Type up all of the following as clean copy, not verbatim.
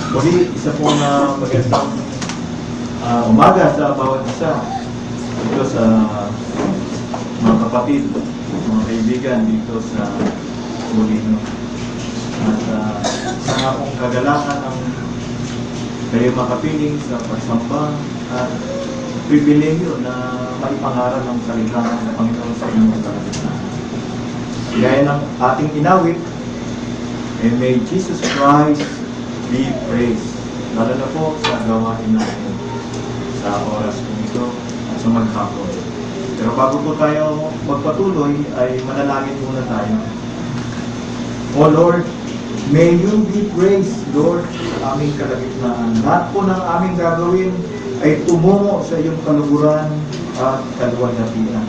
Muli, isa po na magandang umaga sa bawat isa. Dito sa mga kapatid, mga kaibigan dito sa Molino. At isa nga pong kagalakan ang kayo makapiling sa pagsamba at pribilegyo na maipangaral ng salita ng Panginoon sa inyong kalagitnaan. Gaya ng ating inawit, and may Jesus Christ be praised. Lalo na po sa gawain natin sa oras kong ito at sa maghapon. Pero bago po tayo magpatuloy, ay manalangin muna tayo. O Lord, may you be praised, Lord, sa aming kalagitnaan. Lahat po ng aming gagawin ay tumungo sa iyong kaluguran at kaluwalhatian.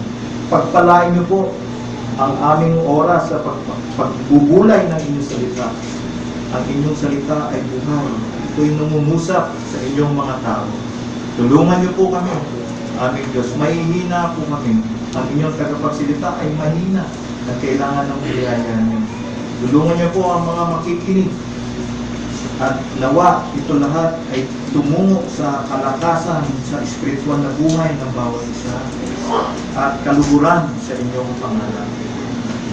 Pagpalain niyo po ang aming oras sa pagbubulay ng inyong salita. Ang inyong salita ay buhay. Ito'y nangungusap sa inyong mga tao. Tulungan niyo po kami, aming Diyos. Mahihina po kami. Ang inyong tagapagsalita ay mahina na kailangan ng biyaya niyo. Tulungan niyo po ang mga makikinig. At nawa, ito lahat ay tumungo sa kalakasan, sa espiritual na buhay ng bawat isa at kaluguran sa inyong pangalan.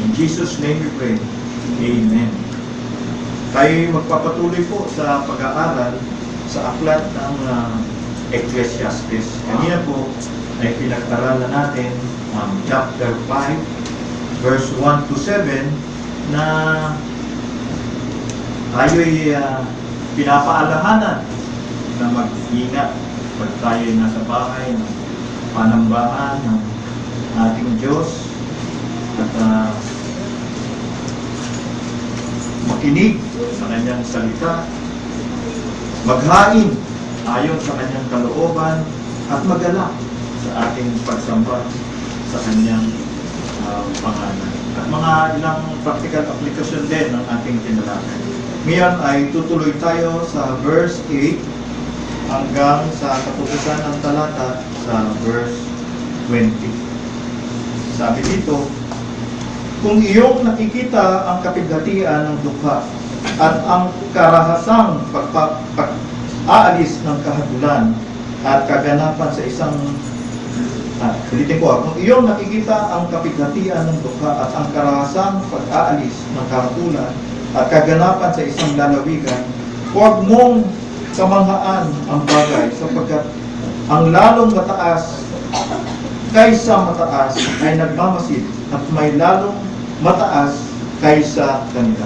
In Jesus' name we pray. Amen. Tayo magpapatuloy po sa pag-aaral sa aklat ng Ecclesiastes. Kanina po ay pinag-aralan natin chapter 5, verse 1 to 7 na tayo'y pinapaalahanan na mag-ingat pag tayo'y nasa bahay ng panambahan ng ating Diyos at makinig sa kanyang salita, maghain ayon sa kanyang kalooban at magalak sa ating pagsamba sa kanyang pangalan. At mga ilang practical application din ng ating tinalakay. Ngayon ay tutuloy tayo sa verse 8 hanggang sa katubusan ng talata sa verse 20. Sabi dito, kung iyong nakikita ang kapighatian ng dukha at ang karahasang pag-aalis ng kahagulan at kaganapan sa isang ulitin ko, kung iyong nakikita ang kapighatian ng dukha at ang karahasang pag-aalis ng kahagulan at kaganapan sa isang lalawigan, huwag mong kamanghaan ang bagay sapagkat ang lalong mataas kaysa mataas ay nagmamasid at may lalong mataas kaysa kanila.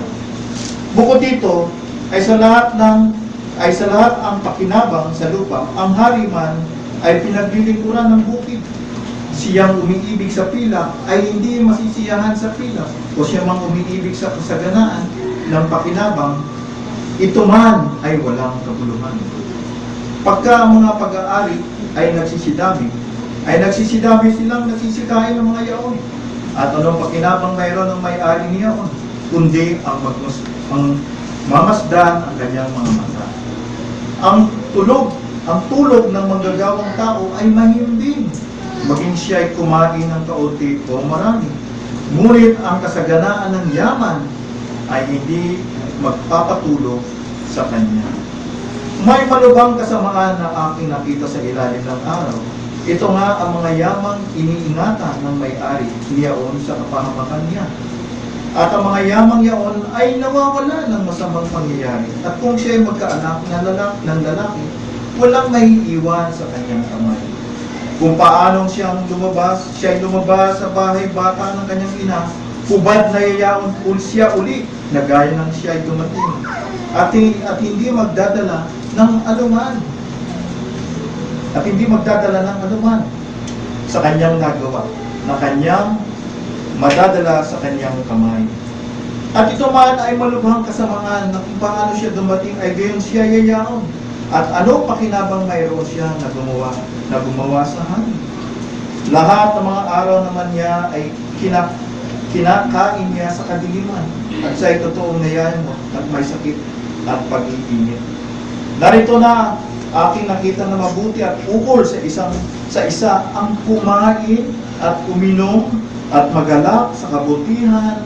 Bukod dito, ay sa lahat ang pakinabang sa lupa, ang hariman ay pinaglilingkuran ng bukid. Siyang umiibig sa pilak ay hindi masisiyahan sa pilak, o siya mang umiibig sa kasaganaan ng pakinabang, ito man ay walang kabuluhan. Pagka ang mga pag-aari ay nagsisidami silang nagsisikain ng mga yaon. At anong pakinabang mayroon ng may-ari niyaon, kundi ang mamasdan ang kanyang mga mata. Ang tulog ng manggagawang tao ay mahimbing, maging siya ay kumain ng kaunti o marami. Ngunit ang kasaganaan ng yaman ay hindi magpapatulog sa kanya. May malubhang kasamaan na aking nakita sa ilalim ng araw. Ito nga ang mga yamang iniingatan ng may-ari niyaon sa kapahamakan niya. At ang mga yamang yaon ay nawawala ng masamang pangyayari. At kung siya ay magkaanak ng lalaki, walang maiiwan sa kanyang kamay. Kung paanong siya ay lumabas sa bahay bata ng kanyang ina, hubad na yayaon siya uli na gaya ng siya ay dumating. At hindi magdadala ng anuman. At hindi magdadala ng anuman sa kanyang nagawa, na kanyang madadala sa kanyang kamay. At ito man ay malubhang kasamaan na kung paano siya dumating ay gayon siya yayaon. At ano pakinabang mayroon siya na gumawa sa hangin. Lahat ng mga araw naman niya ay kinakain niya sa kadiliman. At siya ay totoong nayayan mo at may sakit at pag-iinit. Narito na aking nakita na mabuti at ukol sa isa ang kumain at uminom at magalak sa kabutihan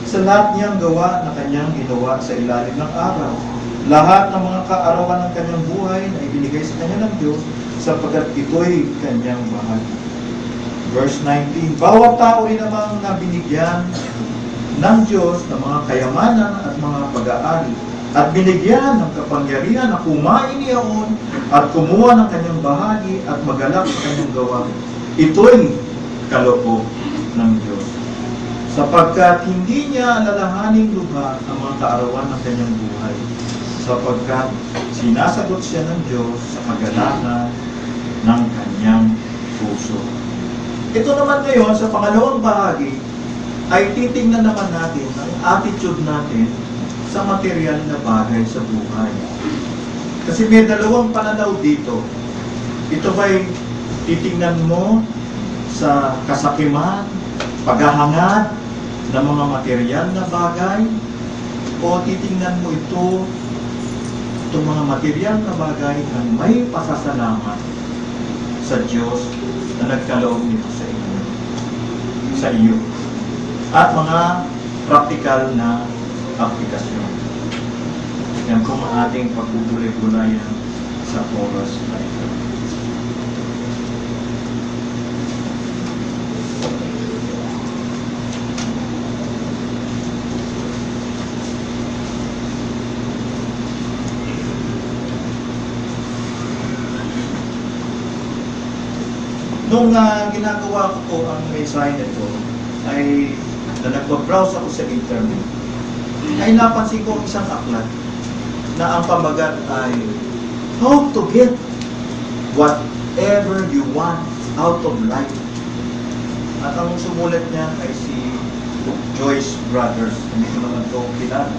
sa lahat niyang gawa na kanyang ginawa sa ilalim ng araw. Lahat ng mga kaarawan ng kanyang buhay na ibinigay sa kanya ng Diyos sapagkat ito'y kanyang bahagi. Verse 19, bawat tao rin namang na binigyan ng Diyos ng mga kayamanan at mga pag-aari at binigyan ng kapangyarihan na kumain niyaon at kumuha ng kanyang bahagi at magalak sa kanyang gawa. Ito'y kaloob ng Diyos. Sapagkat hindi niya alalahaning lubha ang mga kaarawan ng kanyang buhay. Sapagkat sinasagot siya ng Diyos sa kagalakan ng kanyang puso. Ito naman ngayon, sa pangalawang bahagi, ay titingnan naman natin ang attitude natin sa material na bagay sa buhay. Kasi may dalawang pananaw dito. Ito ba'y titingnan mo sa kasakiman, paghahangad ng mga material na bagay, o titingnan mo itong mga material na bagay na may pasasalamat sa Diyos na nagkaloob nito sa iyo. At mga praktikal na aplikasyon. Yan po ang ating pagpupulay-pulayan sa oras na ito. Nung ginagawa ko po ang mensahe nito, ay na nagpa-browse ako sa internet, ay napansin ko ang isang aklat na ang pamagat ay how to get whatever you want out of life. At ang sumulat niya ay si Joyce Brothers. Hindi ko naman ito kilala.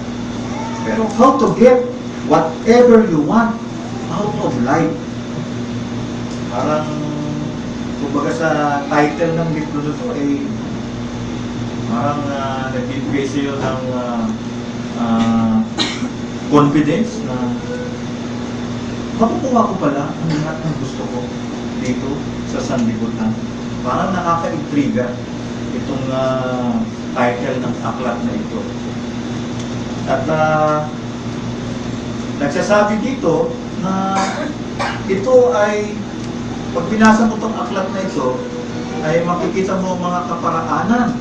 Pero how to get whatever you want out of life. Parang kumbaga sa title ng libro nito ay parang nagbibigay sa iyo ng confidence na makukuha ko pala ang lahat ng gusto ko dito sa sanlibutan. Parang nakaka-intriga itong title ng aklat na ito. At nagsasabi dito na ito ay pag binasa mo itong aklat na ito, ay makikita mo mga kaparaanan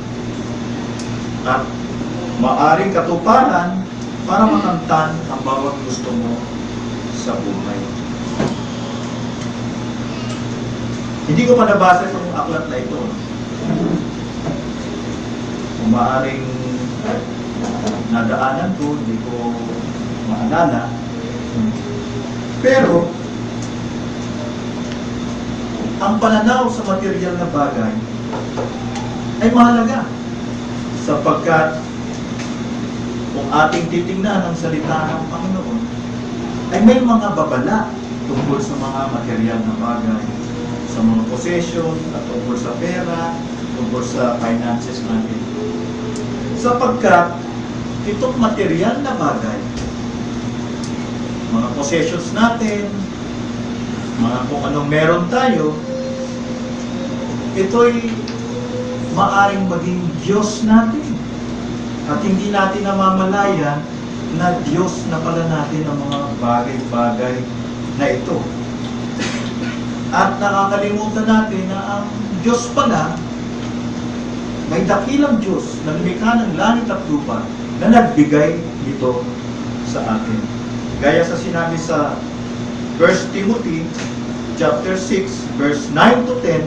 at maaring katuparan para makamtan ang bawat gusto mo sa buhay. Hindi ko pa nabasa itong aklat na ito. Kung maaring nadaanan ko, hindi ko maalala. Pero, ang pananaw sa material na bagay ay mahalaga sapagkat kung ating titingnan ang salita ng Panginoon ay may mga babala tungkol sa mga material na bagay, sa mga possession, at tungkol sa pera, tungkol sa finances natin. Sapagkat itong material na bagay, mga possessions natin, mga kung anong meron tayo, ito'y maaring maging Diyos natin. At hindi natin namamalayan na Diyos na pala natin ang mga bagay-bagay na ito. At nakakalimutan natin na ang Diyos pala, may dakilang Diyos na lumikha ng langit at lupa na nagbigay nito sa atin. Gaya sa sinabi sa 1 Timothy chapter 6, verse 9 to 10,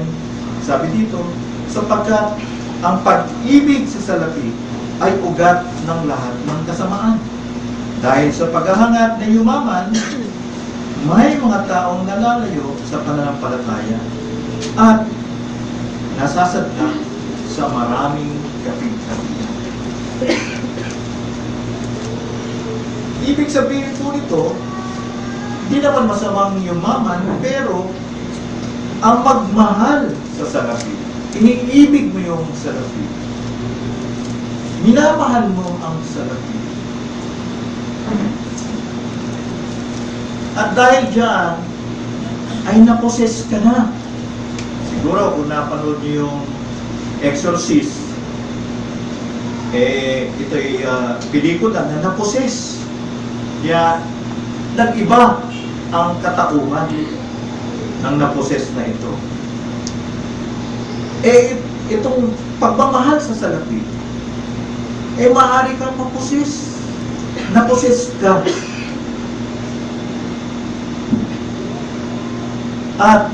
sabi dito, sapagkat ang pag-ibig sa salapi ay ugat ng lahat ng kasamaan. Dahil sa paghahangad na yumaman, may mga taong nalalayo sa pananampalataya at nasasadla sa maraming kapig-kapigan. Ibig sabihin po nito, di naman masamang yumaman, pero ang magmahal sa salapi, iniibig mo yung salapi, minamahal mo ang salapi. At dahil dyan, ay naposes ka na. Siguro kung napanood niyo yung Exorcist, ito'y pelikula na naposes. Kaya nag-iba ang katauhan ng naposes na ito. Itong pagmamahal sa salapi, maaari kang maposes. Naposes ka. At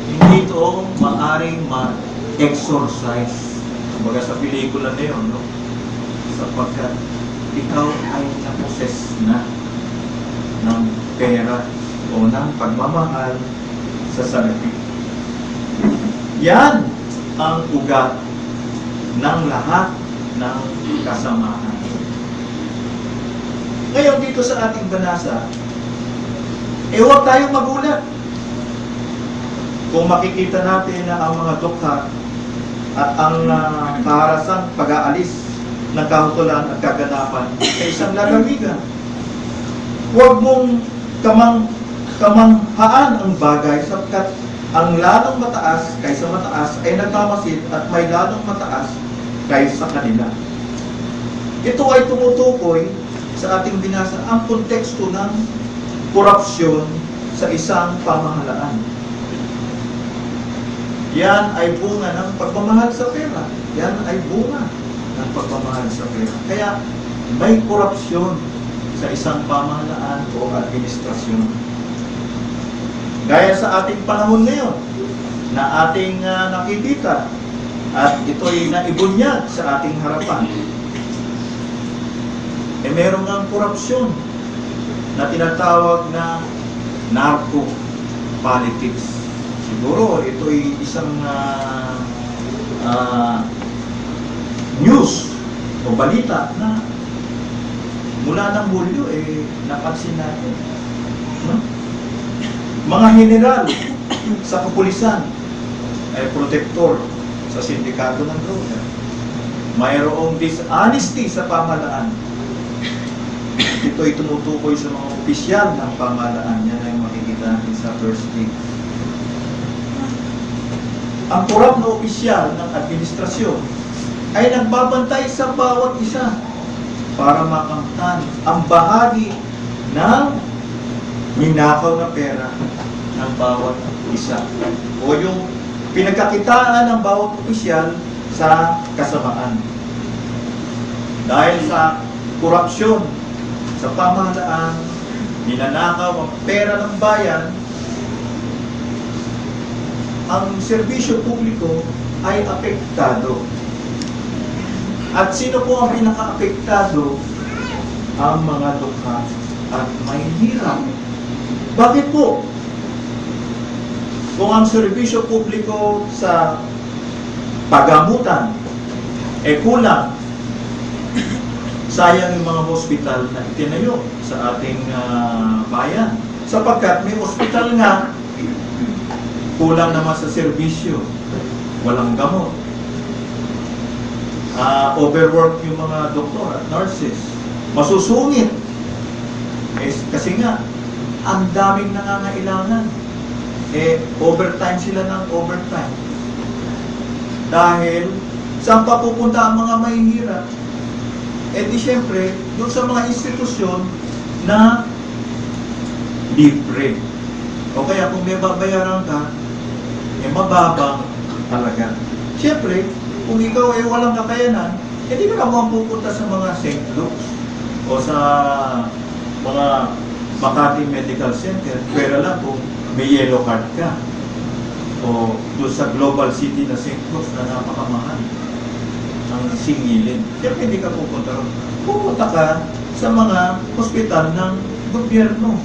hindi ito maaaring ma-exorcise. Kumbaga sa pelikula na yun, no? Sapagkat ikaw ay naposes na ng pera o ng pagmamahal sa salapi. Yan ang ugat ng lahat ng kasamaan. Ngayon dito sa ating banasa, huwag tayong magulat. Kung makikita natin na ang mga dukha at ang kaharasang pag-aalis ng kahutulan at kaganapan ay isang lalawigan. Huwag mong kamanghaan ang bagay sapagkat ang lalong mataas kaysa mataas ay nagmamasid at may lalong mataas kaysa kanila. Ito ay tumutukoy sa ating binasa ang konteksto ng korupsyon sa isang pamahalaan. Yan ay bunga ng pagmamahal sa pera. Yan ay bunga ng pagmamahal sa pera. Kaya may korupsyon sa isang pamahalaan o administrasyon. Gaya sa ating panahon ngayon na ating nakikita at ito'y naibunyag sa ating harapan. Meron ng korupsyon na tinatawag na narco-politics. Siguro ito'y isang news o balita na mula ng Hulyo napansin natin. No? Mga general sa kapulisan ay protektor sa sindikato ng droga. Mayroong dishonesty sa pamahalaan. Ito ay tumutukoy sa mga opisyal ng pamahalaan. Yan ay makikita natin sa first week. Ang korap na opisyal ng administrasyon ay nagbabantay sa bawat isa para makamtan ang bahagi ng ninakaw na pera ng bawat isa o yung pinagkakitaan ng bawat opisyal sa kasamaan. Dahil sa korupsyon sa pamahalaan, ninanakaw ang pera ng bayan, ang serbisyo publiko ay apektado. At sino po ang pinaka-apektado? Ang mga dukha at may hirap. Bakit po? Kung ang serbisyo publiko sa pagamutan kulang, sayang yung mga hospital na itinayo sa ating bayan. Sapagkat may hospital nga, kulang naman sa serbisyo, walang gamot. Overwork yung mga doktor at nurses. Masusungit. Kasi nga, ang daming nangangailangan. Overtime sila ng overtime. Dahil, saan pa pupunta ang mga mahihirap? Di syempre, doon sa mga institusyon na libre. O kaya kung may babayaran ka, mababang talaga. Syempre, kung ikaw walang kakayanan, hindi ka naman pupunta sa mga St. Luke's o sa mga Makati Medical Center, pero lang kung may yellow card ka o doon sa global city na St. Luke's na napakamahal ang singilin. Syempre hindi ka pupunta ron. Pupunta ka sa mga hospital ng gobyerno.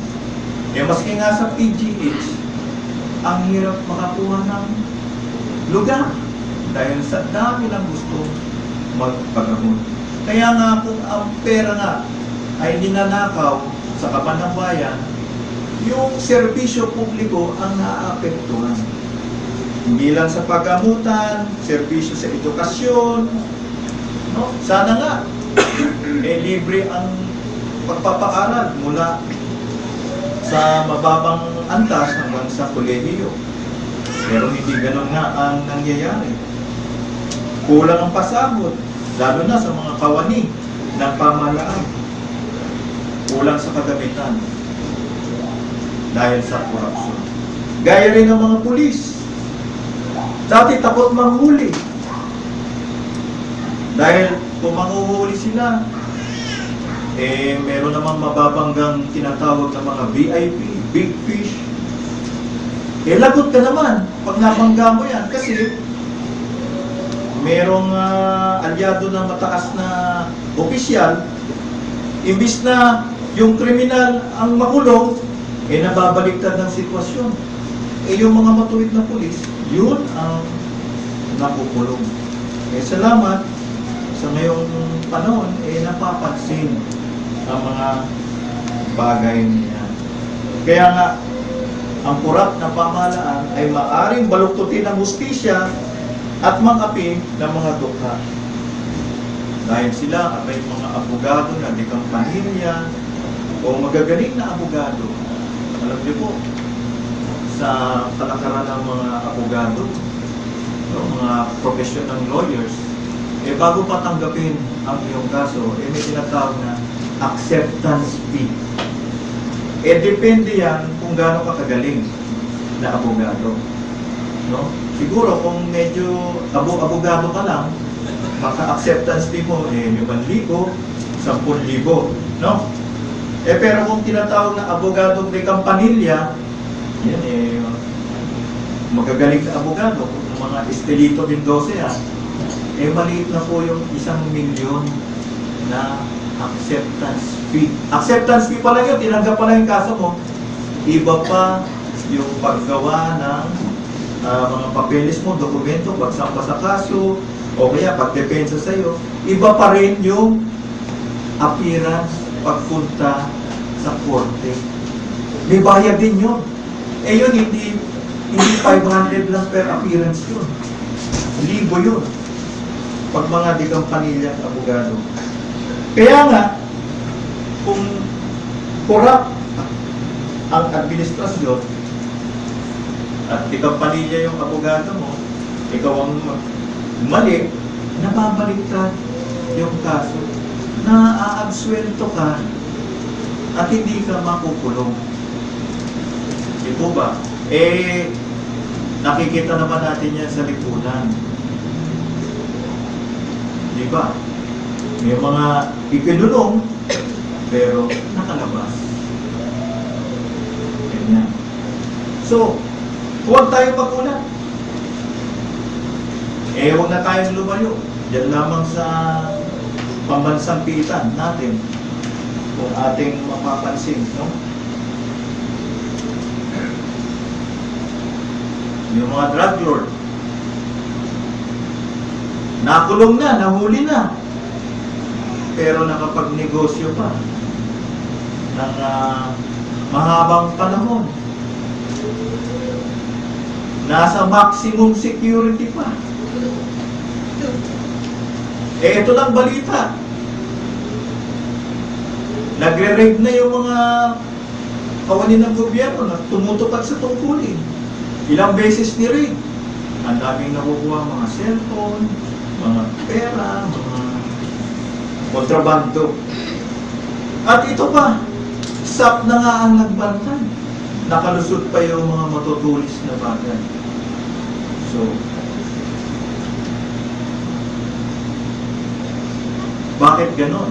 Maski nga sa PGH, ang hirap makakuha ng lugar dahil sa dami lang gusto magpagamot. Kaya nga kung ang pera nga ay ninanakaw sa kaban ng bayan, yung serbisyo publiko ang naaapektuhan. Hindi lang sa paggamutan, serbisyo sa edukasyon, no? Sana nga, libre ang pagpapaaral mula sa mababang antas hanggang sa kolehiyo. Pero hindi ganun nga ang nangyayari. Kulang ang pasahod, lalo na sa mga kawani ng pamahalaan. kulang sa kagamitan dahil sa korupsyon. Gaya rin ng mga pulis. Dati takot manghuli. Dahil kung manghuhuli sila, meron namang mababanggang tinatawag na mga VIP, big fish. Lagot ka naman pag nabangga mo yan kasi merong alyado na mataas na opisyal, imbis na yung kriminal ang makulong, nababaliktad ng sitwasyon. Yung mga matuwid na pulis, yun ang nakukulong. Salamat sa ngayong panahon, napapansin ang mga bagay niya. Kaya nga, ang kurap na pamahalaan ay maaring baluktutin ang hustisya at mangapi ng mga dukha. Dahil sila ay mga abogado na di kampanilya o magagaling na abogado. Alam niyo po, sa kalakaran ng mga abogado, mga professional lawyers, bago pa tanggapin ang iyong kaso, may tinatawag na acceptance fee. Depende yan kung gaano ka kagaling na abogado. No? Siguro kung medyo abogado ka lang, baka acceptance fee mo 5,000, 10,000, no? Pero kung tinatawag na abogado de campanilla, yan magagaling na abogado, kung mga Estelito Mendoza yan, maliit na po yung 1,000,000 na acceptance fee. Acceptance fee pala yun, tinanggap pala yung kaso mo. Iba pa yung paggawa ng mga papeles mo, dokumento, pagsampa sa kaso, o kaya pagdepensa sa'yo. Iba pa rin yung appearance, pagpunta sa korte. May bayad din yun. Yun, hindi 500 lang per appearance yun. 1,000 yun. Pag mga di kampanilya at abogado. Kaya nga, kung corrupt ang administrasyon at di kampanilya yung abogado mo, ikaw ang mali, nababaliktad yung kaso, naaabsuelto ka at hindi ka makukulong. Di po ba? Nakikita naman natin yan sa lipunan. Di ba? May mga ikinulong, pero nakalabas. Ganyan. So, huwag tayong magulat. Huwag na tayong lumayo. Diyan lamang sa pambansang piitan natin kung ating mapapansin, no? Yung mga drug lord, nakulong na, nahuli na, pero nakapagnegosyo pa ng mahabang panahon. Nasa maximum security pa. Ito lang balita. Nagre-raid na yung mga kawanin ng gobyerno na tumutupad sa tungkulin. Ilang beses ni raid. Ang daming nakukuha mga cellphone, mga pera, mga kontrabando. At ito pa, SAP na nga ang nagbantay. Nakalusot pa yung mga matutulis na bagay. So, bakit ganon?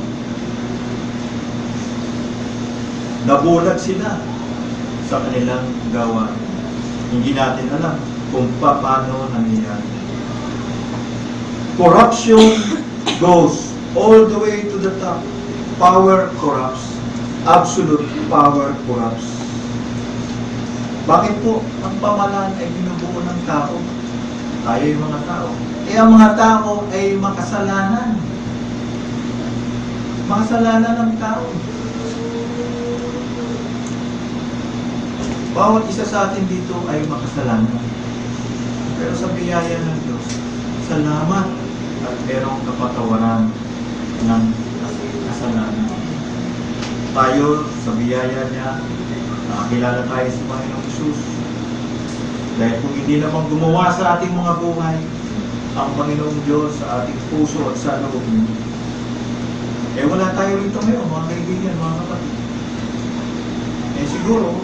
Nabulag sila sa kanilang gawain. Hindi natin alam kung paano nangyayari. Corruption goes all the way to the top. Power corrupts. Absolute power corrupts. Bakit po ang pamahalaan ay binubuo ng tao? Tayo yung mga tao. Ang mga tao ay makasalanan. Makasalanan ng tao. Bawat isa sa atin dito ay makasalanan. Pero sa biyaya ng Diyos, salamat at merong kapatawaran ng kasalanan. Tayo, sa biyaya niya, nakakilala tayo sa Panginoong Hesus. Dahil kung hindi naman gumawa sa ating mga buhay, ang Panginoong Diyos sa ating puso at sa loob niya, wala tayo rito ngayon, mga kaibigan, mga kapatid. Eh siguro,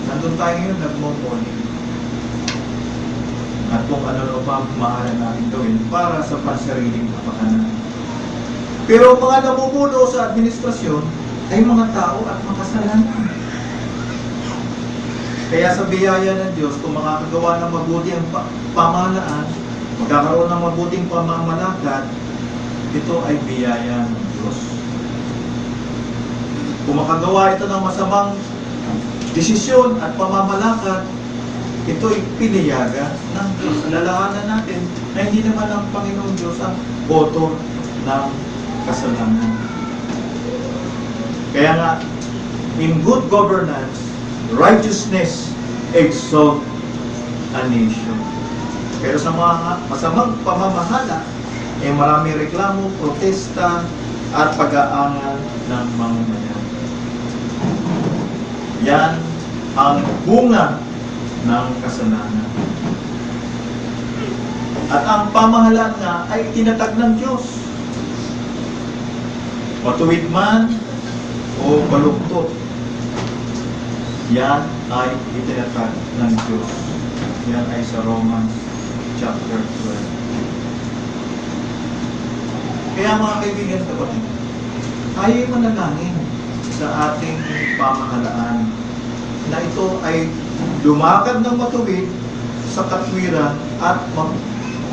nandun tayo ngayon, nagmumuni. At kung ano pa maaari natin gawin para sa pansariling kapakanan. Pero mga namumuno sa administrasyon ay mga tao at makasalanan. Kaya sa biyaya ng Diyos, kung makakagawa ng mabuti ang pamahalaan, magkakaroon ng mabuting pamamalakad, ito ay biyaya ng Diyos. Kung makagawa ito ng masamang desisyon at pamamalakad, ito'y piniyaga ng Diyos. Alalahanan natin na hindi naman ang Panginoon Diyos ang author ng kasalanan. Kaya nga, in good governance, righteousness exalt a nation. Pero sa mga masamang pamamahala, marami reklamo, protesta, at pag-aangal ng mamamayan. Yan ang bunga ng kasalanan. At ang pamahalaan nga ay tinatag ng Diyos. Matuwid man o baluktot, yan ay itinatag ng Diyos. Yan ay sa Romans chapter 12. Kaya mga kaibigan kapatid, tayo manalangin sa ating pamahalaan na ito ay lumakad ng matuwid sa katwiran at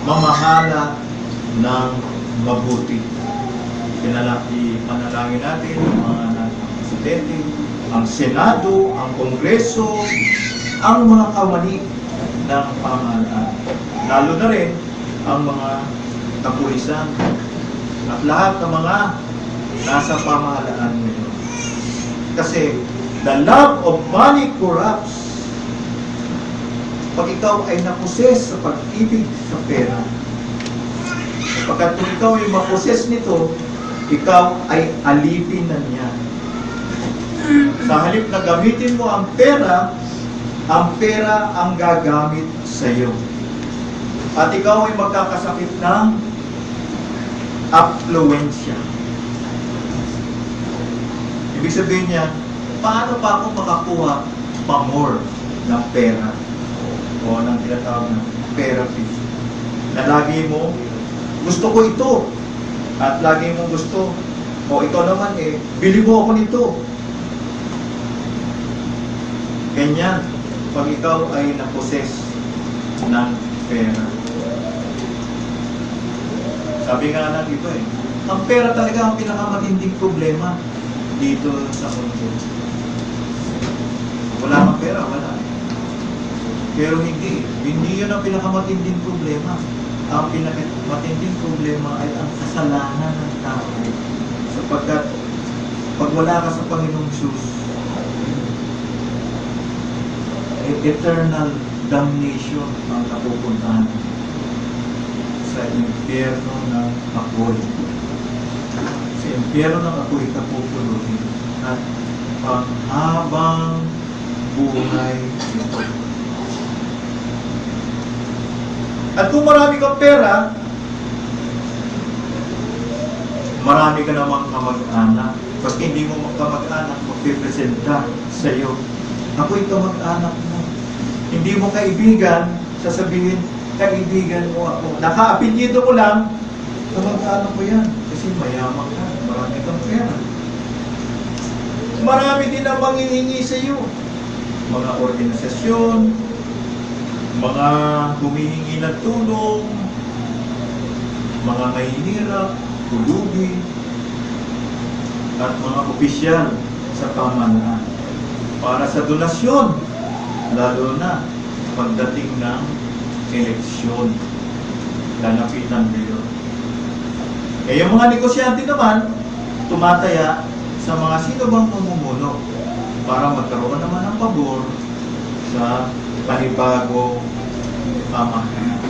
mamahala ng mabuti. Panalangin natin ang mga presidente, ang Senado, ang Kongreso, ang mga kawani ng pamahalaan. Lalo na rin ang mga kapulisan at lahat ng mga nasa pamahalaan ngayon. Kasi the love of money corrupts. Pag ikaw ay naposes sa pag-ibig sa pera, kapag kung ikaw ay maposes nito, ikaw ay alipin na niya. Sa halip na gamitin mo ang pera ang gagamit sa iyo. At ikaw ay magkakasakit ng affluensya. Ibig sabihin niya, paano pa ako makakuha pa more ng pera o ng tinatawag na therapy na lagi mo gusto ko ito at lagi mo gusto o ito naman bili mo ako nito. Ganyan pag ikaw ay naposes ng pera. Sabi nga na dito ang pera talaga ang pinakamatinding problema dito sa mundo. Wala kang pera, wala. Pero hindi yun ang pinakamatinding problema. Ang pinakamatinding problema ay ang kasalanan ng tao. Sapagkat pag wala ka sa Panginoong Diyos, eternal damnation ang napupuntahan sa impyerno ng apoy. Sa impyerno ng apoy kapupulutin at panghabang buhay ito. At kung marami kang pera, marami ka namang kamag-anak. Pag hindi mo kamag-anak, magpipresenta sa iyo. Ako'y kamag-anak mo. Hindi mo kaibigan, sasabihin, kaibigan mo ako. Naka-apelyido mo lang, kamag-anak mo yan. Kasi mayaman ka, marami kang pera. Marami din ang manghihingi sa iyo. Mga organisasyon, mga humihingi ng tulong, mga mahihirap, tulubi, at mga opisyal sa pamahalaan para sa donasyon, lalo na pagdating ng eleksyon, lalapitan nila. Eh yung mga negosyante naman, tumataya sa mga sino bang mamumuno para magkaroon naman ng pabor sa panibago pamahalaan.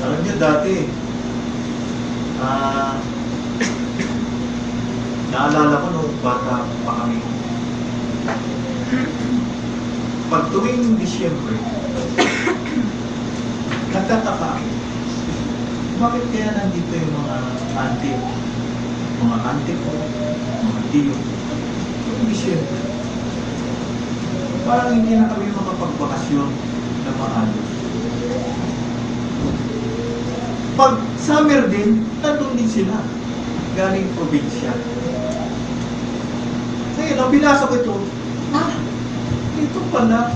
Alam niyo dati, naalala ko nung bata pa kami. Pag tuwing Disyembre, nagtataka ako. Bakit kaya nandito yung mga auntie ko, mga tiyo, Disyembre. Parang hindi na kami makapagbakasyon na maayos. Pag summer din, nandun din sila. Galing probinsya. Ngayon, ang binasa ko ito, ito pala.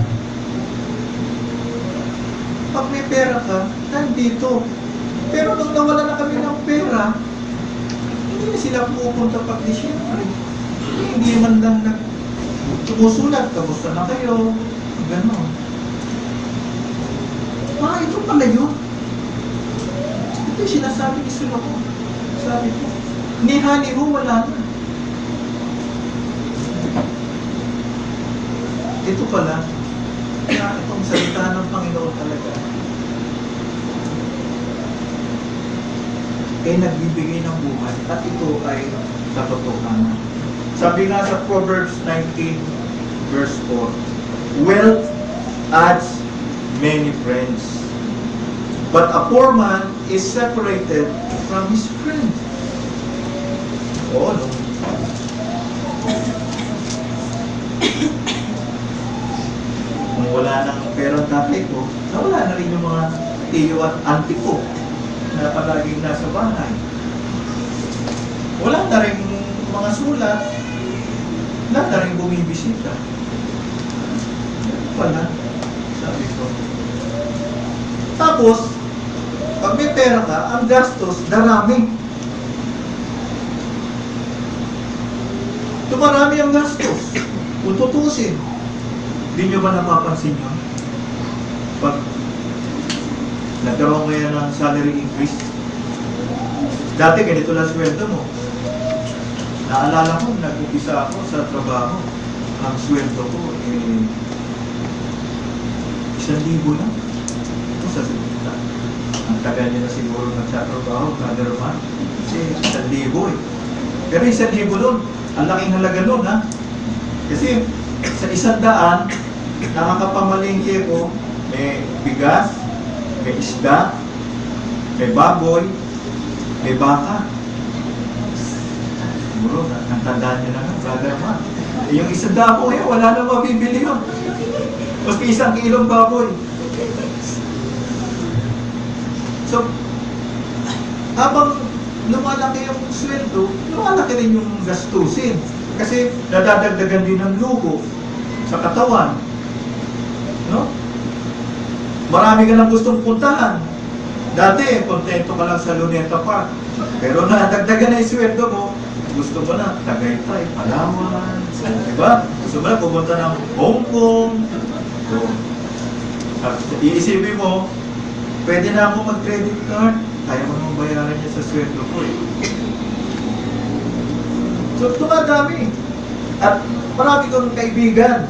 Pag may pera ka, nandito. Pero nung nawala na kami ng pera, hindi na sila pupunta pag Disyembre. Hindi man lang sumusulat, kamusta na kayo? Ganon. Ito pala yun. Ito yung sinasabi ni Solomon. Sabi ko, ni honey ho, wala na. Ito pala, kaya itong salita ng Panginoon talaga, ay nagbibigay ng buhay at ito ay katotohanan. Sabi nga sa Proverbs 19 verse 4, wealth adds many friends, but a poor man is separated from his friend. Oo, no? Kung wala nang pera tatay ko, nawala na rin yung mga tiyo at auntie ko na palaging nasa bahay. Wala na rin mga sulat, wala na rin bumibisita. Wala, sabi ko. Tapos, pag may pera ka, ang gastos, darami. Tumarami ang gastos. Kung tutusin, hindi nyo ba napapansin nyo? Pag nagkaroon kayo ng salary increase, dati ganito lang sweldo mo. Naalala ko, nag-umpisa ako sa trabaho. Ang sweldo ko, 1,000 lang. Ito sa salita. Ang tagal niya na siguro nagsatrabaho, brother man. Kasi 1,000 eh. Pero 1,000 doon, ang laking halaga doon, ha? Kasi sa 100, nakakapamalingki ko, may bigas, may isda, may baboy, may baka. Siguro, natandaan niyo na nga, brother man. Yung 100 po ngayon, wala na mabibili yun. Maski 1 kilong baboy. So, habang lumalaki yung sweldo, lumalaki rin yung gastusin. Kasi nadadagdagan din ng luho sa katawan. No? Marami ka nang gustong puntahan. Dati, kontento ka lang sa Luneta Park. Pero nadagdagan na yung sweldo mo, gusto mo na Tagaytay, Palawan, diba? Gusto mo na pumunta ng Hong Kong. So, iisipin mo, pwede na ako mag-credit card, kaya mo nang bayaran niya sa sweldo ko eh. So, tumadami. At marami kong kaibigan.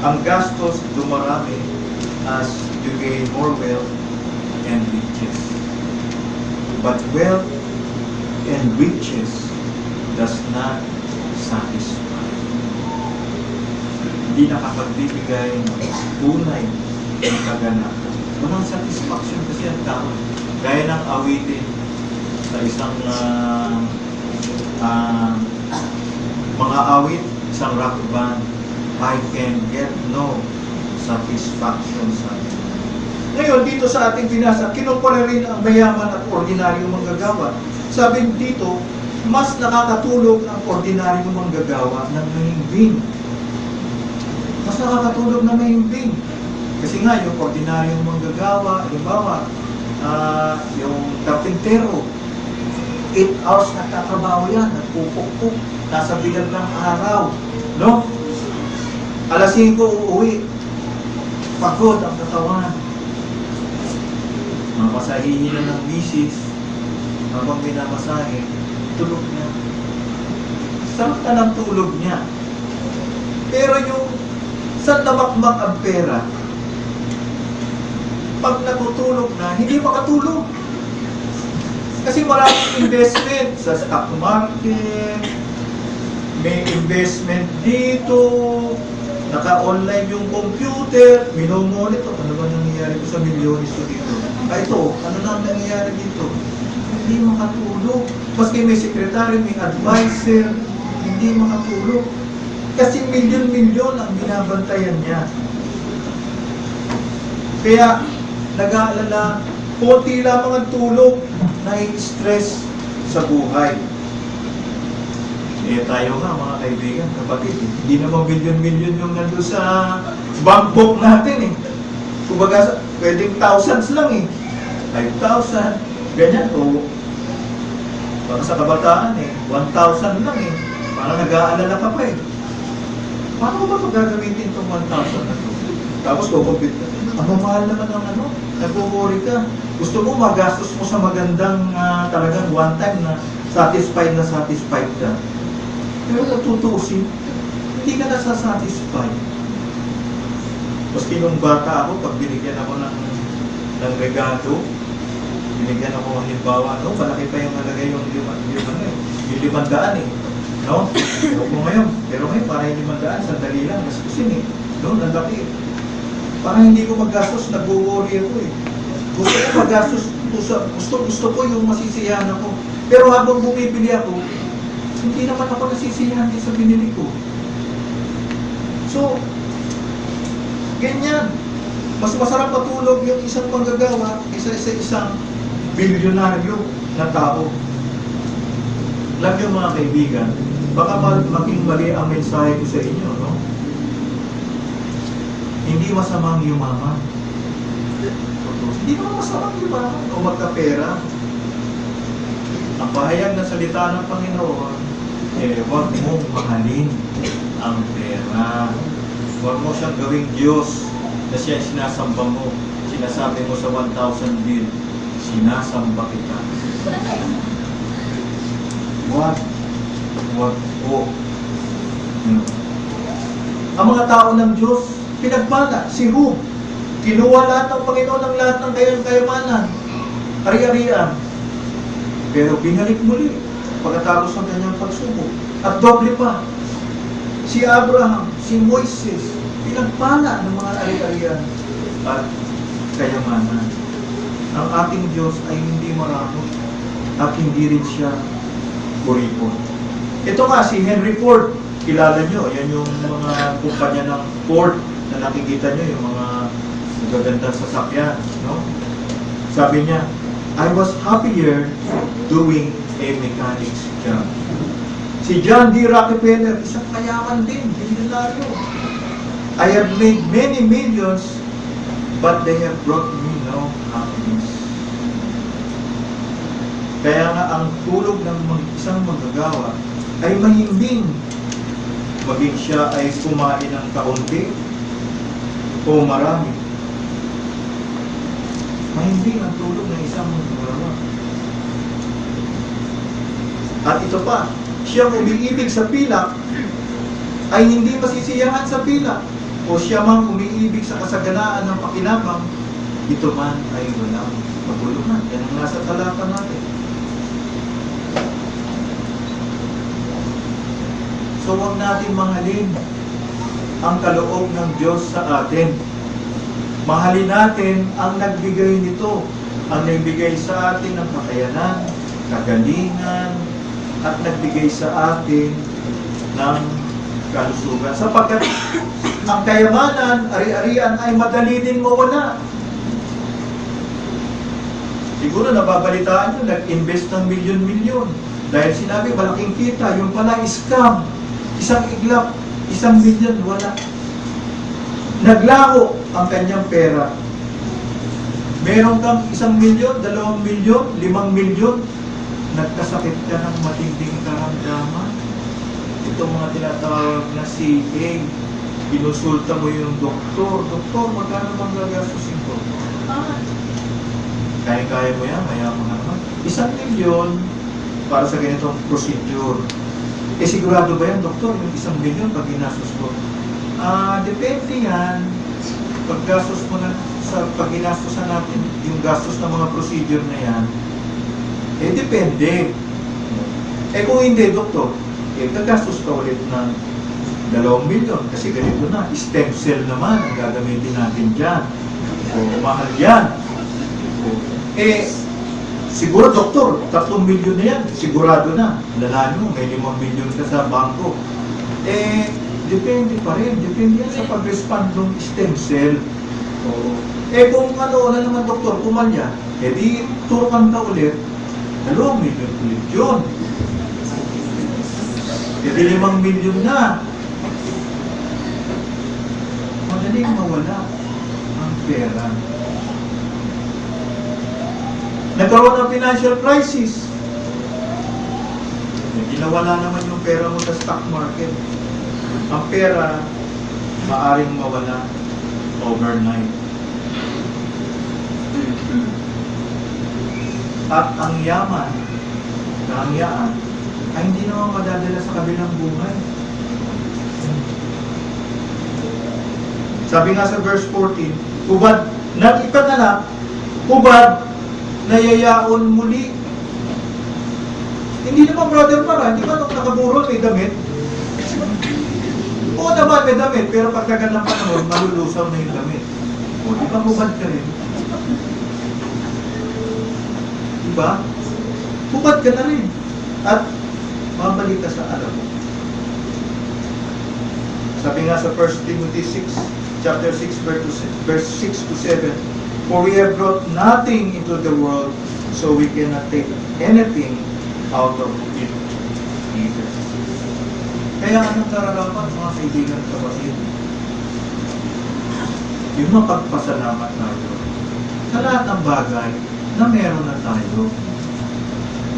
Ang gastos dumarami as you gain more wealth and riches. But wealth and riches does not satisfy. Hindi nakapagbibigay ng tunay ng kaganapan. Walang satisfaction kasi ang tao. Gaya ng awitin sa isang mga awit, isang rock band, I can get no satisfaction sa akin. Ngayon, dito sa ating binasa, kinumpara rin ang mayaman at ordinaryong manggagawa. Sabi dito, mas nakakatulog ang ordinaryong manggagawa ng mahimbing. Mas nakakatulog na mahimbing. Kasi nga, yung ordinaryong manggagawa, halimbawa, yung karpintero, 8 hours nagtatrabaho yan, nagpupukpuk, nasa bilang ng araw, no? Alas 5 uuwi, pagod ang katawan. Mapasahihin na ng misis, habang minamasahe, tulog niya. Sarap na ng tulog niya. Pero yung sa namakmak ang pera, pag natutulog na, hindi makatulog. Kasi maraming investment sa stock market, may investment dito, naka-online yung computer, minomonitor, ano ba nangyayari ko sa milyones ko dito? Ito, ano na nangyayari dito? hindi makatulog. Maski may sekretary, may advisor, hindi makatulog. Kasi milyon-milyon ang binabantayan niya. Kaya, nag-aalala, konti lamang ang tulog, nai-stress sa buhay. Eh tayo nga mga kaibigan, kapatid, hindi naman milyon-milyon yung nandun sa bank book natin eh. Kumbaga, pwedeng thousands lang eh. 5,000, ganyan o. Para sa kabataan eh, 1,000 lang eh. Parang nag-aalala ka pa eh. Paano ba gagamitin itong 1,000 na ito? Tapos kukumpit ka. Ang mahal naman ng ano, nag-worry ka. Gusto mo magastos mo sa magandang talagang one time na satisfied ka. Pero natutusin, hindi ka nasasatisfy. Maski nung bata ako, pag binigyan ako ng regalo, binigyan ako halimbawa, no, malaki pa yung nalagay yung 500 eh. No? Pero ngayon, para yung 500, sandali lang, gastusin eh. No, nalaki. Para hindi ko maggastos, nag-worry ako eh. Gusto ko maggastos, gusto ko yung masisiyahan ako. Pero habang bumibili ako, hindi naman ako nasisiyahan din sa binili ko. So, ganyan. Mas masarap matulog yung isang manggagawa kaysa isang bilyonaryo na tao. Alam niyo mga kaibigan, baka maging mali ang mensahe ko sa inyo, no? Hindi masamang yumaman. Hindi naman masamang yumaman o magkapera. Ang pahayag na salita ng Panginoon, huwag mong mahalin ang pera. Huwag mo siyang gawing Diyos na siya sinasamba mo. Sinasabi mo sa 1,000 bill, sinasamba kita. Huwag po. Ang mga tao ng Diyos, pinagpala, si Job, kinuha lahat ng Panginoon ng lahat ng kayamanan, ari-arian. Pero binalik muli pagkatapos ng kanyang pagsubok. At doble pa, si Abraham, si Moises, pinagpala ng mga ari-arian at kayamanan. Ang ating Diyos ay hindi maramot at hindi rin siya kuripon. Ito nga, si Henry Ford, kilala nyo, yan yung mga kumpanya ng Ford na nakikita nyo, yung mga magagandang sasakyan, no? Sabi niya, I was happier doing a mechanic's job. Si John D. Rockefeller, isang mayaman din, bilyonaryo. I have made many millions, but they have brought me no happiness. Kaya nga ang tulog ng isang manggagawa ay mahimbing, maging siya ay kumain ng kaunti o marami. Mahimbing ang tulog ng isang manggagawa. At ito pa, siyang umiibig sa pilak ay hindi masisiyahan sa pilak, o siya mang umiibig sa kasaganaan ng pakinabang, ito man ay walang maguluhan. Yan ang nasa talata natin. So huwag natin mahalin ang kaloob ng Diyos sa atin. Mahalin natin ang nagbigay nito, ang nagbigay sa atin ng kakayanan, kagalingan, at nagbigay sa atin ng kalusugan. Sapagkat ang kayamanan, ari-arian ay madali din mawala. Siguro nababalitaan nyo, nag-invest ng milyon-milyon. Dahil sinabi, malaking kita, yung pala scam. Isang iglap, 1 milyon, wala. Naglaho ang kanyang pera. Meron kang 1 milyon, 2 milyon, 5 milyon, nagkasakit ka ng matinding karamdaman. Ito mga tinatawag na CA. Pinusulta mo yung doktor. Doktor, magkano bang gagastusin ko? Kaya-kaya mo yan, mayaman ka naman. 1 milyon para sa ganitong procedure. Eh sigurado ba yan, doktor, yung 1 milyon pag ginastos ko? Depende yan. Paggastos mo na, pag ginastosan natin, yung gastos ng mga procedure na yan, eh depende. Eh kung hindi, doktor, eh gagastos ka ulit ng 2 milyon kasi ganito na, stem cell naman ang gagamitin natin dyan. O mahal yan. Eh, Siguro, doktor, 3 milyon na yan. Sigurado na. Lala nyo, may 5 milyon ka sa bangko. Depende pa rin. Depende yan sa pag-respond ng stem cell. Oo. Kung ano na naman, doktor, kumalya, di turukan ka ulit. Milyon ulit yun. Di 5 milyon na. Madaling mawala ang pera. Nagkaroon ng financial crisis. Ginawala naman yung pera mo sa stock market. Ang pera, maaring mawala overnight. At ang yaman, karangyaan, ay hindi naman madadala sa kabilang buhay. Sabi nga sa verse 14, hubad, ipanalak, hubad, nayayaon muli. Hindi naman, brother Mara, hindi ba nung nakaburol may damit? Oo naman, may damit, pero pagkagan ng panahon, malulusaw na yung damit. O, di ba hubad ka rin? Diba? Hubad ka na rin. At mabalik ka sa alam mo. Sabi nga sa 1 Timothy 6, chapter 6, verse 6 to 7, for we have brought nothing into the world, so we cannot take anything out of it either. Kaya anong kararapat, mga kaibigan at kapatid? Yung mapagpasalamat tayo sa lahat ng bagay na meron na tayo.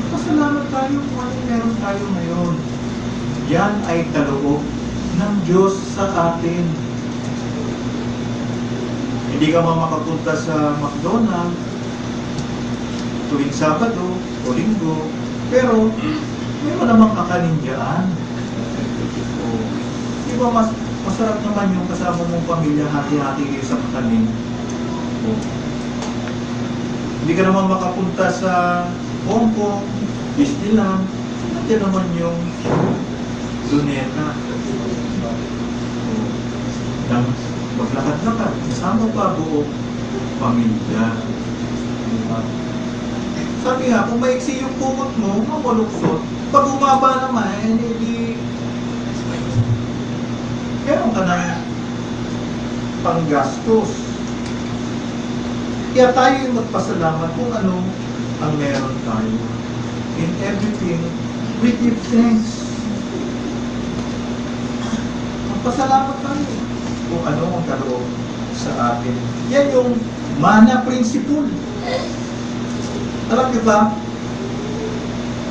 Pasalamat tayo kung anong meron tayo ngayon. Yan ay kaloob ng Diyos sa atin. Hindi ka makapunta sa McDonald's tuwing Sabado o Linggo, pero meron namang kakanindyaan. Di ba masarap naman yung kasama mong pamilya, hati-hati kayo sa kakanin. Hindi ka naman makapunta sa Hong Kong, Disneyland, nandiyan naman yung Luneta. Maglakad-lakad, kasama pa buong pamilya. Sabi nga, kung maiksi yung kumot mo, mamaluktot. Pag umaba naman, hindi meron ka ng panggastos. Kaya tayo yung magpasalamat kung ano ang meron tayo. In everything, we give thanks. Magpasalamat tayo kung ano ang kaloob sa atin. Yan yung mana principle. Alam niyo ba,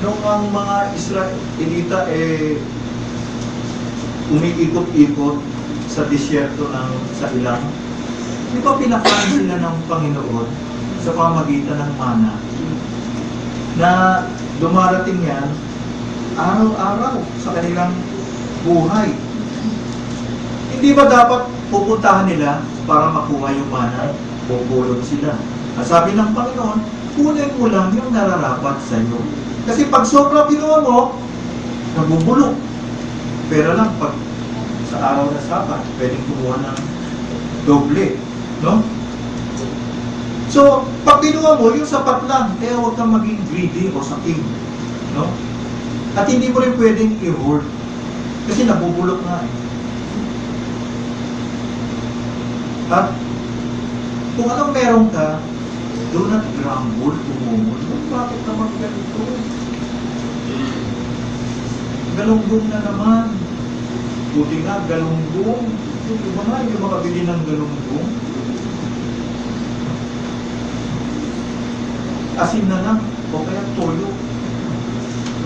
nung ang mga Israelita umiikot-ikot sa disyerto sa ilang, di ba pinakain sila ng Panginoon sa pamagitan ng mana na dumarating yan araw-araw sa kanilang buhay. Hindi ba dapat pupuntahan nila para makuha yung mana? Bubulot sila. At sabi ng Panginoon, kunin mo lang yung nararapat sa iyo. Kasi pag sobra pinuha mo, nabubulok. Pero lang, pag sa araw na Sabat, pwedeng kumuha ng doble. No? So, pag pinuha mo, yung sapat lang. Kaya huwag kang maging greedy o saking. No? At hindi mo rin pwedeng i-hoard. Kasi nabubulok nga eh. At kung anong meron ka, do not grumble, umumul. Bakit naman ganito? Galunggong na naman. Buti nga, galunggong. Di ba nga, hindi makabili ng galunggong? Asin na lang, o kaya toyo.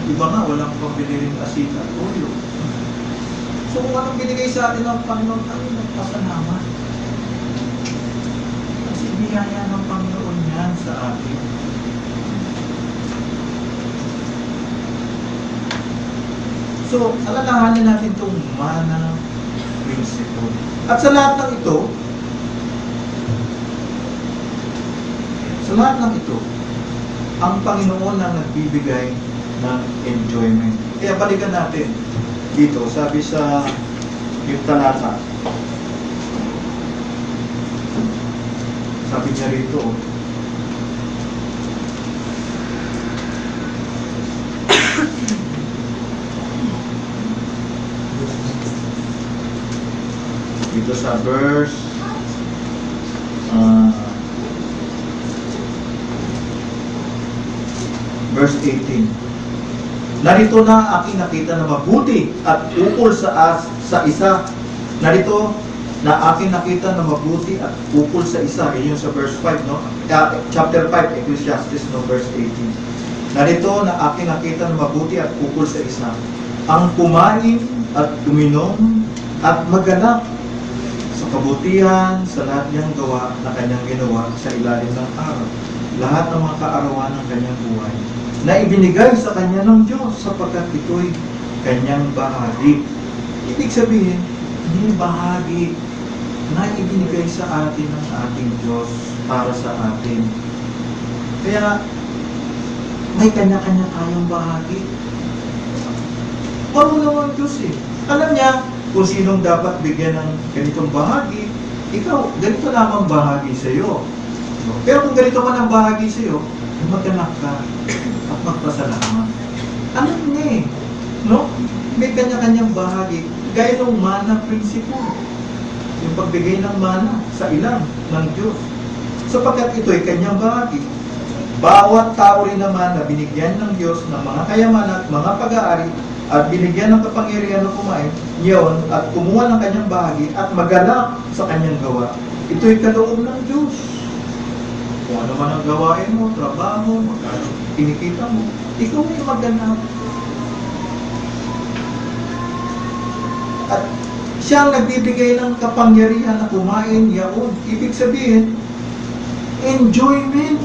Di ba nga, walang pambili rin asin at toyo. So kung anong binigay sa atin ng Panginoon, tayo nagpasalamat. Kasi biyaya ng Panginoon yan sa atin. So, alalahanin natin itong mana principle. At sa lahat ng ito, ang Panginoon ang nagbibigay ng enjoyment. Kaya balikan natin dito, sabi sa yung talata. Sabi niya rito, Dito sa verse verse 18. Narito na aking nakita na mabuti at ukol sa isa. Narito na aking nakita na mabuti at ukol sa isa. Yun yung sa verse 5, no? Chapter 5, Ecclesiastes, no? Verse 18. Narito na aking nakita na mabuti at ukol sa isa. Ang kumain at uminom at maganap sa kabutihan, sa lahat niyang gawa na kanyang ginawa sa ilalim ng araw. Lahat ng mga kaarawan ng kanyang buhay na ibinigay sa kanya ng Diyos sapagkat ito'y kanyang bahagi. Ibig sabihin, hindi bahagi na ibinigay sa atin ng ating Diyos para sa atin. Kaya, may kanya-kanya tayong bahagi. Marunong ang Diyos eh. Alam niya kung sinong dapat bigyan ng ganitong bahagi. Ikaw, ganito lamang bahagi sa iyo. Pero kung ganito man ang bahagi sa iyo, maghanap ka at magpasalamat. Alam niya eh. No? May kanya-kanyang bahagi. Gaya ng mana principle. Yung pagbigay ng mana sa ilang ng Diyos. Sapagkat ito'y kanyang bahagi. Bawat tao rin naman na binigyan ng Diyos ng mga kayamanan at mga pag-aari at binigyan ng kapangyarihan na kumain niyon at kumuha ng kanyang bahagi at maganap sa kanyang gawa. Ito'y kaloob ng Diyos. Kung ano man ang gawain mo, trabaho, magkano kinikita mo, ikaw ay maganap. At siyang nagbibigay ng kapangyarihan na kumain, yaon. Ibig sabihin, enjoyment.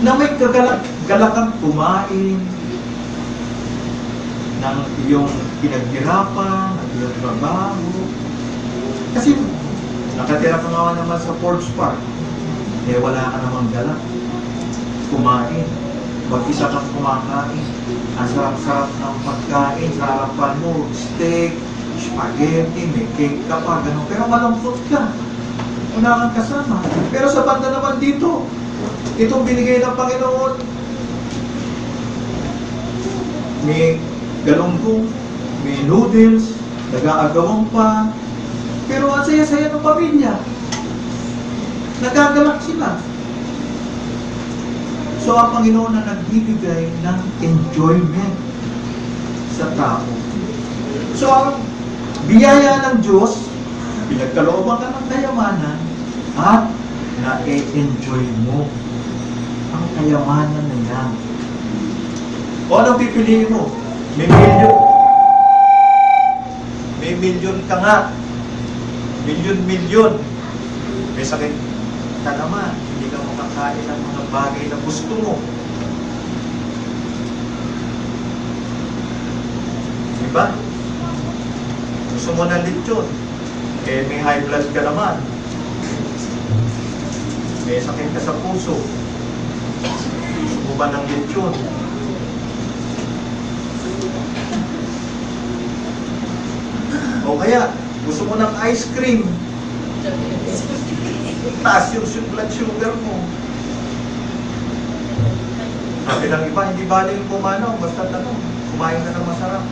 Na may kagalakang kumain ng iyong pinaghirapan, ng iyong trabaho. Kasi nakatira ka nga naman sa Forbes Park, eh wala ka namang galak. Kumain. Mag-isa kang kumakain. Ang sarap-sarap ng pagkain, sa harapan mo, steak, spaghetti, may cake ka pa, gano'n. Pero malungkot ka. Wala kang kasama. Pero sa banda naman dito, itong binigay ng Panginoon, may galunggong, may noodles, nag-aagawang pa, pero ang saya-saya ng pamilya. Nagagalak sila. So, ang Panginoon na nagbibigay ng enjoyment sa tao. So, ang biyaya ng Diyos, pinagkalooban ka ng kayamanan, at na-enjoy mo ang kayamanan na yan. O anong pipiliin mo? May milyon. May milyon ka nga. Milyon. May sakit ka naman. Hindi ka makakain ng mga bagay na gusto mo. Diba? Gusto mo ng lechon. Eh, may high blood ka naman. May sakit ka sa puso. Gusto mo ba ng lechon? O kaya, gusto mo ng ice cream. Taas yung blood sugar mo. Sabi ng iba, hindi bali yung kumano, basta kumain ka ng masarap.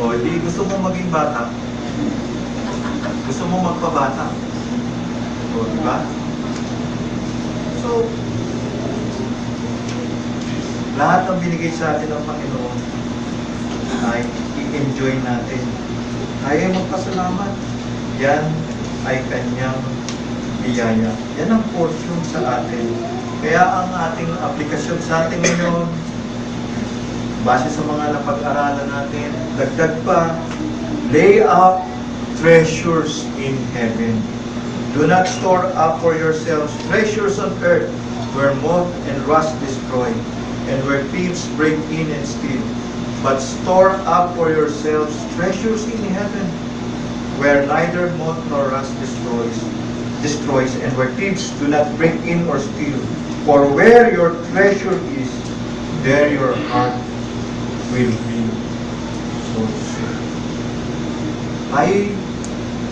O, hindi gusto mo maging bata. Gusto mo magpabata. O, diba? So, lahat ng binigay sa atin ng Panginoon ay i-enjoy natin. Ay magpasalamat. Yan ay kanyang biyaya. Yan ang portion sa atin. Kaya ang ating aplikasyon sa atin ngayon, base sa mga napag-aralan natin, dagdag pa, lay up treasures in heaven. Do not store up for yourselves treasures on earth, where moth and rust destroy, and where thieves break in and steal. But store up for yourselves treasures in heaven, where neither moth nor rust destroys, and where thieves do not break in or steal. For where your treasure is, there your heart will be also. Ay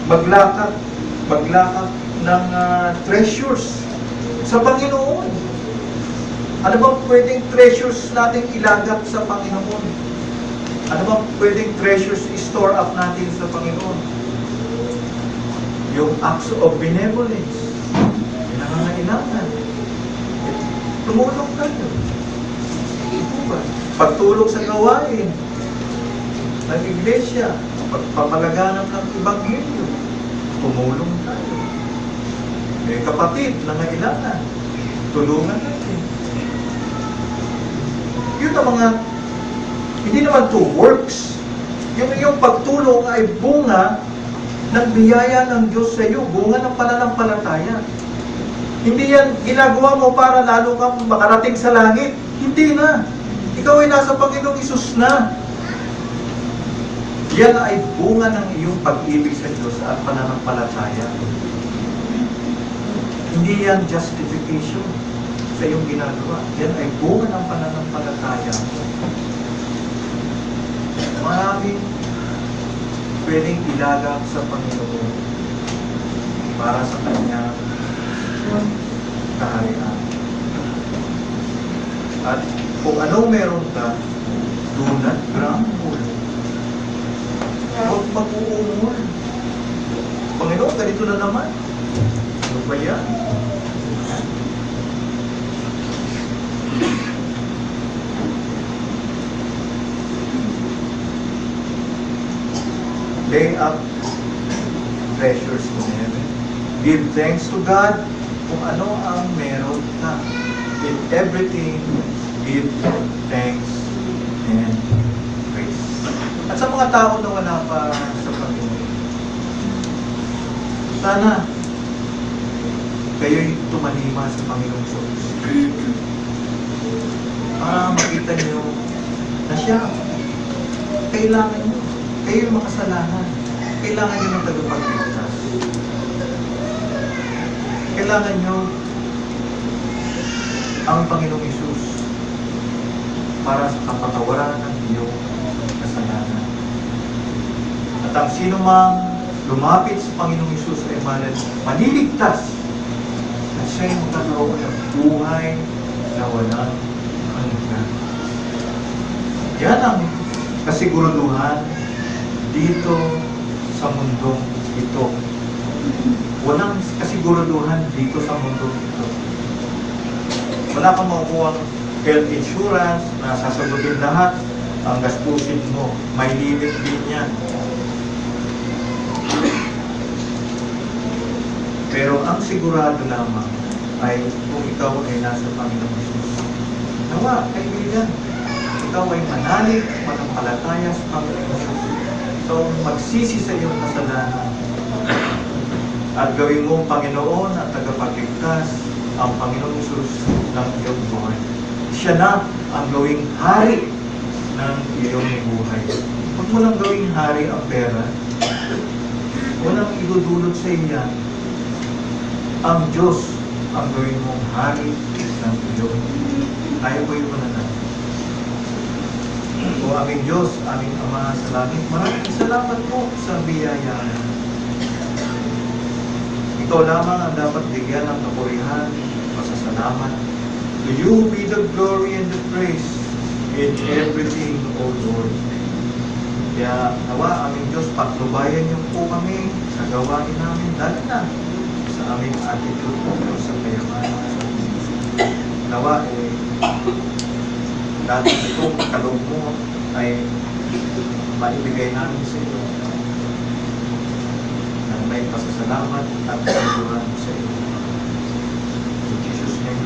maglakad ng treasures sa Panginoon. Ano bang pwedeng treasures natin ilagak sa Panginoon? Ano bang pwedeng treasures i-store up natin sa Panginoon? Yung acts of benevolence. Pinangangailangan. Tumulong tayo. Pagtulong sa gawain ng iglesia, pagpapalaganap ng Ebanghelyo, tumulong tayo. May kapatid na nangailangan, tulungan natin. Yun ang mga, hindi naman to works. Yung pagtulong ay bunga ng biyaya ng Diyos sa iyo, bunga ng pananampalataya. Hindi yan ginagawa mo para lalo kang makarating sa langit. Hindi na. Ikaw ay nasa Panginoong Isus na. Yan ay bunga ng iyong pag-ibig sa Diyos at pananampalataya. Hindi yan justification sa iyong ginagawa. Yan ay bunga ng pananampalataya mo. Maraming pwedeng ilagak sa Panginoon para sa Kanya kaharian. At kung anong meron ka, do not grumble. Huwag mag-uumol. Panginoon, ganito na naman. Ano ba yan? Lay up treasures in heaven. Give thanks to God kung ano ang meron ka. In everything, give thanks and praise. At sa mga tao na wala pa sa Panginoon, sana kayo'y tumanima sa Panginoong Diyos. Para makita niyo na siya, kailangan niyo. Kayo'y makasalanan. Kailangan niyo ng tagapagligtas. Kailangan niyo ang Panginoong Isus para sa kapatawaran ng iyong kasalanan. At ang sino mang lumapit sa Panginoong Isus ay maliligtas at siya'y magkakaroon ng buhay na walang hanggan. Yan ang kasiguruduhan dito sa mundong ito. Walang kasiguruduhan dito sa mundong ito. Wala kang makukuha health insurance na sasagutin lahat ang gastusin mo. May limit din yan. Pero ang sigurado lamang ay kung ikaw ay nasa Panginoong Jesus. Nawa, kaibigan, ikaw ay manalig, manampalataya sa Panginoong Jesus. Ikaw magsisi sa iyong kasalanan. At gawin mong Panginoon at tagapagligtas ang Panginoong Jesus ng iyong buhay. Siya na ang gawing hari ng iyong buhay. Huwag mo lang gawing hari ang pera. Walang idudulot sa iya. Ang Diyos ang gawin mong hari ng iyong. Ayaw ko yung mananang. O aming Diyos, aming Ama sa langit, maraming salamat po sa biyaya. Ikaw lamang ang dapat bigyan ng kapurihan, pasasalamat. To you be the glory and the praise in everything, O Lord. Kaya nawa aming Diyos, patnubayan niyo po kami sa gawain namin, dahil na sa aming attitude po sa kayamanan. Nawa, dahil itong kaloob mo ay maibigay namin sa iyo na may pasasalamat at kasiguran sa iyo. In Jesus' name,